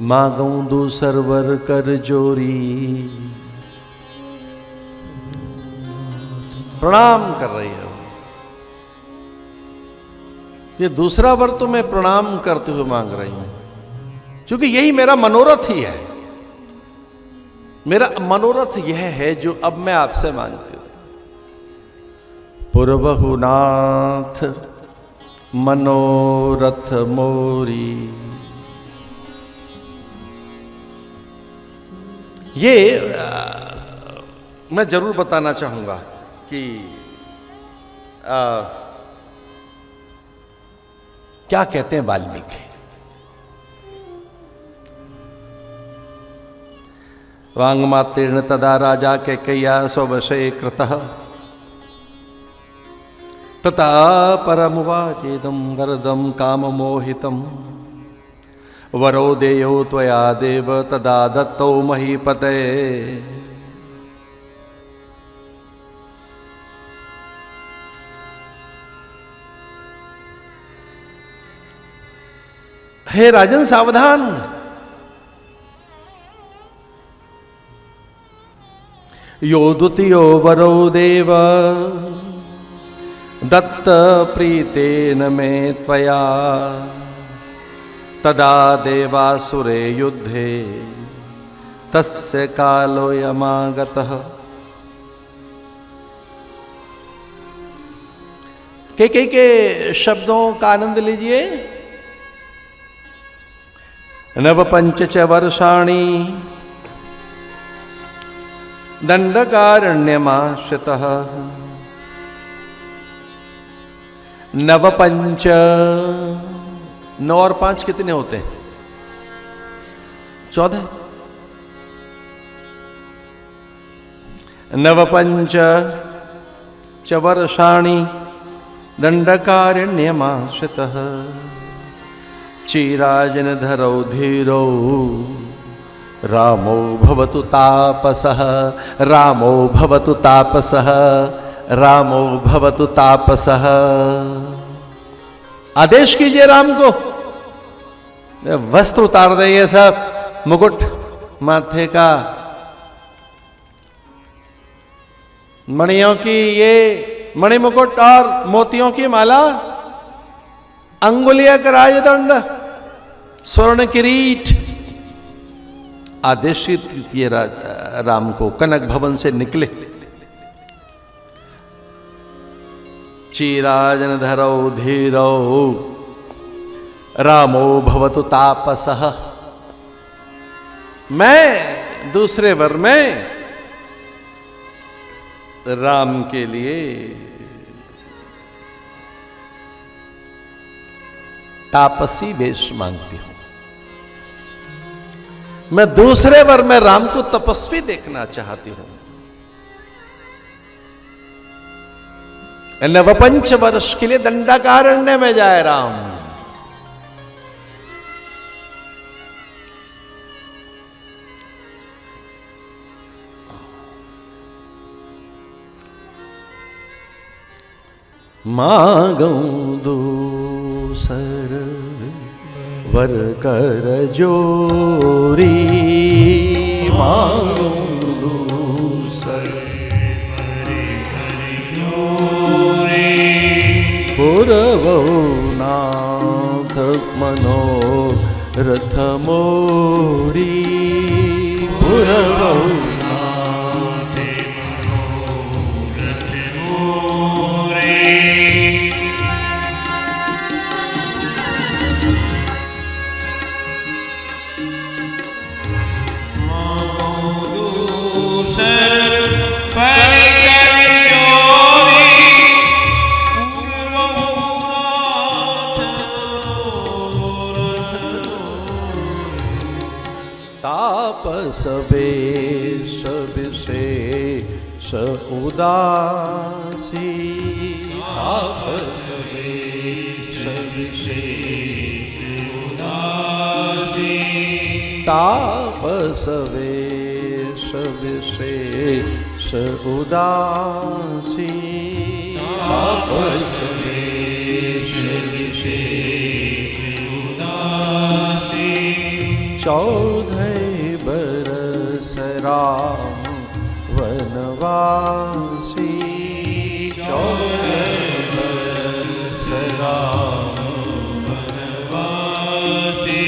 मागऊं दूसर वर कर जोरी। प्रणाम कर रही है ये दूसरा वर तो मैं प्रणाम करते हुए मांग रही हूं, क्योंकि यही मेरा मनोरथ ही है। मेरा मनोरथ यह है जो अब मैं आपसे मांगती हूं। पुरवहुनाथ मनोरथ मोरी। ये मैं जरूर बताना चाहूंगा कि क्या कहते हैं वाल्मीकि। वांगमात्रेण तदा राजा कैकेय्या स्ववशे कृतः तथा परमुवाचेदं वरदं काममोहितं वरो देयो त्वया देव तदा दत्तो महीपते। हे राजन सावधान, यो द्वितीयो वरो देव दत्त प्रीतेन मे त्वया तदा देवासुरे युद्धे तस्य कालोऽयमागतः। के शब्दों का आनंद लीजिए। नवपंच च वर्षाणि दंडकारण्यमाश्रितः। नवपंच, 9 और 5 कितने होते हैं? 14। नवपंच च वर्षाणि दंडकारण्यमाश्रितः चिराजनधरौ धीरौ रामो भवतु तापसः। रामो भवतु तापसः। रामो भवतु तापसः। आदेश कीजिए राम को, वस्त्र उतार दे, सब मुकुट माथे का, मणियों की ये मणि मुकुट और मोतियों की माला, अंगुलिया का राजदंड, स्वर्ण किरीट। आदेशित किए राम को। कनक भवन से निकले। चिराजन धरौ धीरौ रामो भवतु तापसः। मैं दूसरे वर में राम के लिए तापसी वेश मांगती हूं। मैं दूसरे वर में राम को तपस्वी देखना चाहती हूं। नवपंच वर्ष के लिए दंडकारण्य में जाए राम। मांगूं दूसर वर कर जोरी। मांगूं दूसर वर कर जोरी। पुरवहुनाथ मनोरथ मोरी। पुरवहुनाथ मनोरथ मोरी। तापस वेश विशेष उदासी। तापस वेश विशेष उदासी। तापस वेश विशेष उदासी। तापस वेश विशेष उदासी। 14 बरस राम वनवासी, 14 बरस राम वनवासी।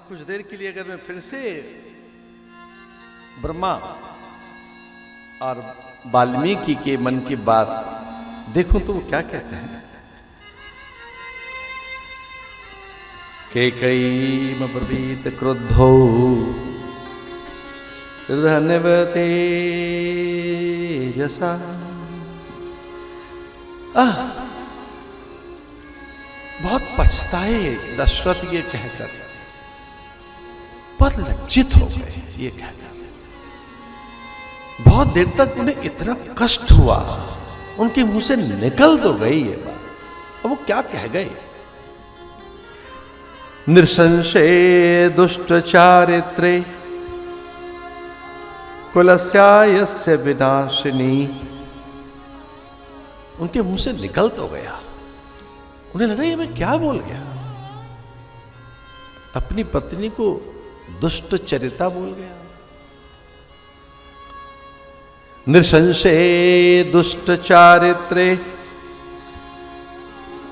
कुछ देर के लिए अगर मैं फिर से ब्रह्मा और वाल्मीकि के मन की बात देखूं तो वो क्या कहते हैं। कैकेयी ब्रवीत क्रुद्धो धन्यवते जसा, बहुत पछताए दशरथ ये कहकर, बहुत लज्जित हो गए ये कहकर। बहुत देर तक उन्हें इतना कष्ट हुआ, उनके मुंह से निकल तो गई ये बात। अब वो क्या कह गए? नृशंसे दुष्ट चारित्रे कुलस्यायस्य विनाशिनी। उनके मुंह से निकल तो गया, उन्हें लगा ये मैं क्या बोल गया। अपनी पत्नी को दुष्ट चरिता बोल गया। नृशंसे दुष्ट चारित्रे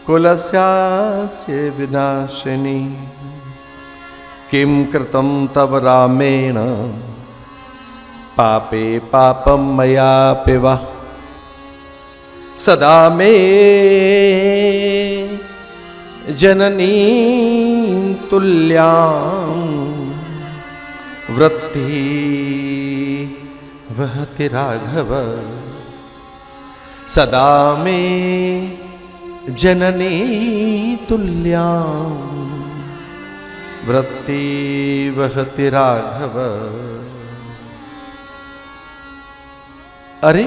कुलस्यास्य विनाशिनी। किं कृतं तव रामेण पापे पापं मयापि वा। सदा मे जननी तुल्यां वृत्ति वहति राघव। सदा मे जननी तुल्यां वृत्ति वहति राघव। अरे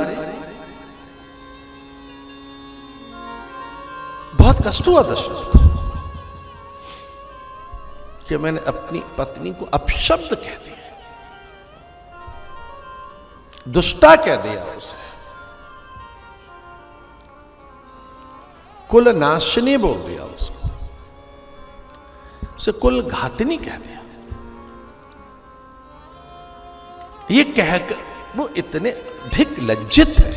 बहुत कष्ट हुआ दशरथ को कि मैंने अपनी पत्नी को अपशब्द कह दिया, दुष्टा कह दिया, उसे कुल नाशनी बोल दिया, उसको उसे कुल घातनी कह दिया। ये कहकर वो इतने अधिक लज्जित है।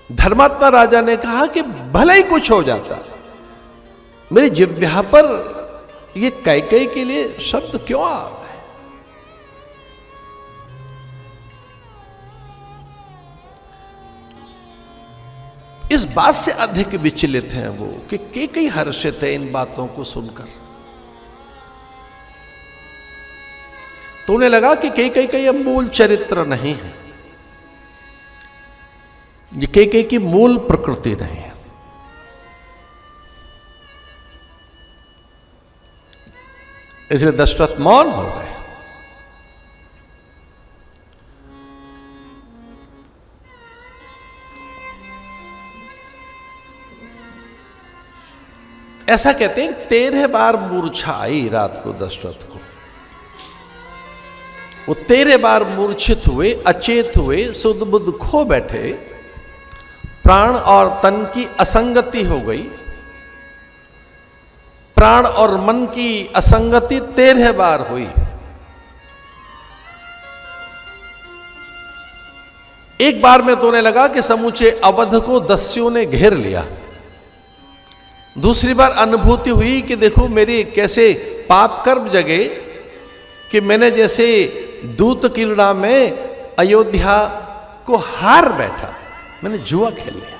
धर्मात्मा राजा ने कहा कि भले ही कुछ हो जाता, मेरी जिह्वा पर ये कैकेयी के लिए शब्द क्यों आ रहा है। इस बात से अधिक विचलित हैं वो कि कैकेयी हर्षित है इन बातों को सुनकर। तो उन्हें लगा कि कैकेयी का यह मूल चरित्र नहीं है, ये कैकेयी की मूल प्रकृति नहीं है। इसलिए दशरथ मौन हो गए। ऐसा कहते हैं 13 बार मूर्छा आई रात को दशरथ को। वो 13 बार मूर्छित हुए, अचेत हुए, सुध बुध खो बैठे, प्राण और तन की असंगति हो गई। प्राण और मन की असंगति 13 बार हुई। एक बार में तो उन्हें लगा कि समूचे अवध को दस्युओं ने घेर लिया। दूसरी बार अनुभूति हुई कि देखो मेरी कैसे पाप कर्म जगे कि मैंने जैसे दूत क्रीड़ा में अयोध्या को हार बैठा, मैंने जुआ खेल लिया।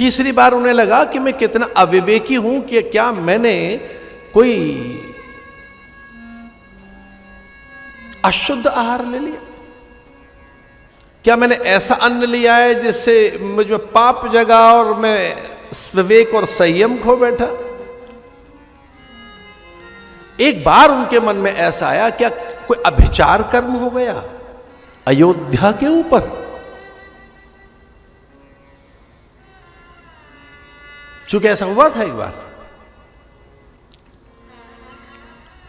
तीसरी बार उन्हें लगा कि मैं कितना अविवेकी हूं कि क्या मैंने कोई अशुद्ध आहार ले लिया, क्या मैंने ऐसा अन्न लिया है जिससे मुझ में पाप जगा और मैं विवेक और संयम खो बैठा। एक बार उनके मन में ऐसा आया, क्या कोई अभिचार कर्म हो गया अयोध्या के ऊपर। चूंकि ऐसा हुआ था एक बार,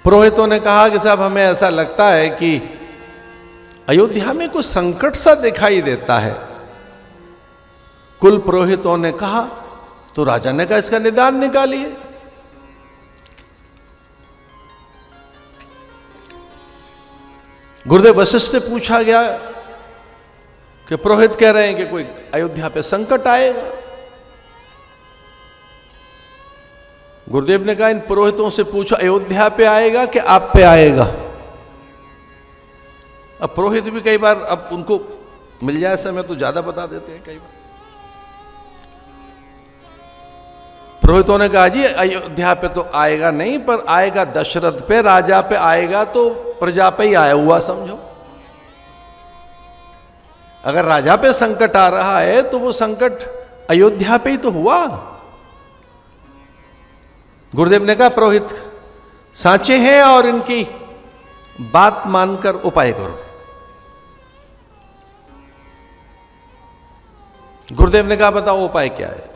पुरोहितों ने कहा कि साहब हमें ऐसा लगता है कि अयोध्या में कुछ संकट सा दिखाई देता है। कुल पुरोहितों ने कहा, तो राजा ने कहा इसका निदान निकालिए। गुरुदेव वशिष्ठ से पूछा गया कि पुरोहित कह रहे हैं कि कोई अयोध्या पे संकट आएगा। गुरुदेव ने कहा इन पुरोहितों से पूछो अयोध्या पे आएगा कि आप पे आएगा। अब पुरोहित भी कई बार, अब उनको मिल जाए समय तो ज्यादा बता देते हैं कई बार। पुरोहितों ने कहा जी अयोध्या पे तो आएगा नहीं, पर आएगा दशरथ पे, राजा पे आएगा तो प्रजा पे ही आया हुआ समझो। अगर राजा पे संकट आ रहा है तो वो संकट अयोध्या पे ही तो हुआ। गुरुदेव ने कहा पुरोहित सांचे हैं और इनकी बात मानकर उपाय करो। गुरुदेव ने कहा बताओ उपाय क्या है।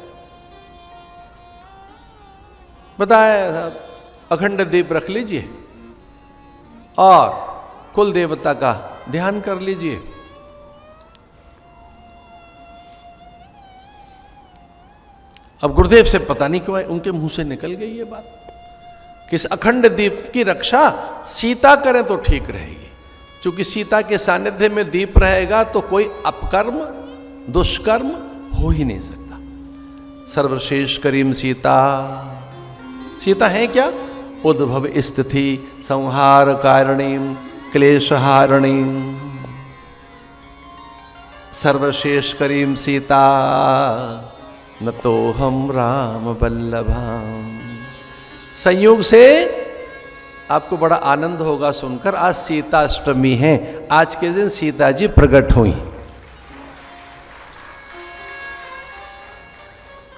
बताया साहब अखंड दीप रख लीजिए और कुल देवता का ध्यान कर लीजिए। अब गुरुदेव से पता नहीं क्यों उनके मुंह से निकल गई ये बात कि इस अखंड दीप की रक्षा सीता करें तो ठीक रहेगी, क्योंकि सीता के सानिध्य में दीप रहेगा तो कोई अपकर्म दुष्कर्म हो ही नहीं सकता। सर्वश्रेष्ठ करीम सीता, सीता है क्या? उद्भव स्थिति संहार कारणीम क्लेशहारणीम। सर्वश्रेष्ठ करीम सीता न तो हम राम वल्लभाम। संयोग से आपको बड़ा आनंद होगा सुनकर, आज सीता अष्टमी है। आज के दिन सीता जी प्रकट हुई।